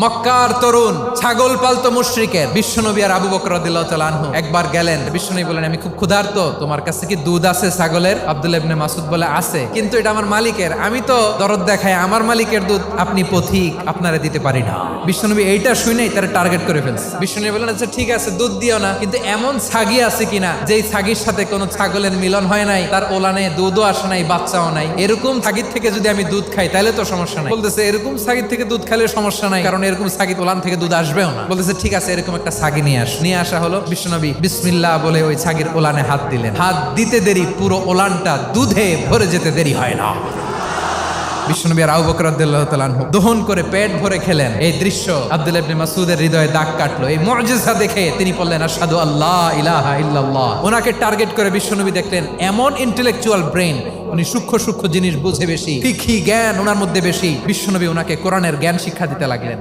মক্কার তরুণ ছাগল পালতো মুশরিকের বিশ্বনবী আর আবু বকর রাদিয়াল্লাহু তাআলা আনহু একবার গেলেন। বিশ্বনবী বলেন, আমি খুব ক্ষুধার্ত, তোমার কাছে কি দুধ আছে ছাগলের? আব্দুল্লাহ ইবনে মাসউদ বলে, আছে, কিন্তু এটা আমার মালিকের, আমি তো দরদ দেখাই আমার মালিকের দুধ আপনি পথিক, আপনারে দিতে পারি না। বিশ্বনবী এইটা শুনেই তারা টার্গেট করে ফেলছে। বিশ্বনবী বলেন, আচ্ছা ঠিক আছে, দুধ দিও না, কিন্তু এমন ছাগি আছে কিনা যেই ছাগির সাথে কোনো ছাগলের মিলন হয় নাই, তার ওলানে দুধও আসে নাই, বাচ্চাও নাই, এরকম ছাগির থেকে যদি আমি দুধ খাই তাহলে তো সমস্যা নাই। বলতেছে, এরকম ছাগির থেকে দুধ খেলে সমস্যা নাই, কারণ এরকম ছাগি ওলান থেকে দুধ আসবেও না। বলতেছে, ঠিক আছে, এরকম একটা ছাগি নিয়ে আসা হলো। বিশ্বনবী বিসমিল্লাহ বলে ওই ছাগির ওলানে হাত দিলেন। হাত দিতে দেরি, পুরো ওলানটা দুধে ভরে যেতে দেরি হয় না। বিশ্বনবী আর আবু বকর রাদিয়াল্লাহু তাআলা আনহু দহন করে পেট ভরে খেলেন। এই দৃশ্য আব্দুল্লাহ ইবনে মাসউদের হৃদয়ে দাগ কাটলো। এই মুজিজা দেখে তিনি বললেন, আশহাদু আল্লা ইলাহা ইল্লাল্লাহ। ওনাকে টার্গেট করে বিশ্বনবী দেখলেন এমন ইন্টেলেকচুয়াল ব্রেন, উনি সূক্ষ্ম জিনিস বুঝে বেশি, ফিকহি জ্ঞান ওনার মধ্যে বেশি। বিশ্বনবী ওনাকে কোরআনের জ্ঞান শিক্ষা দিতে লাগলেন।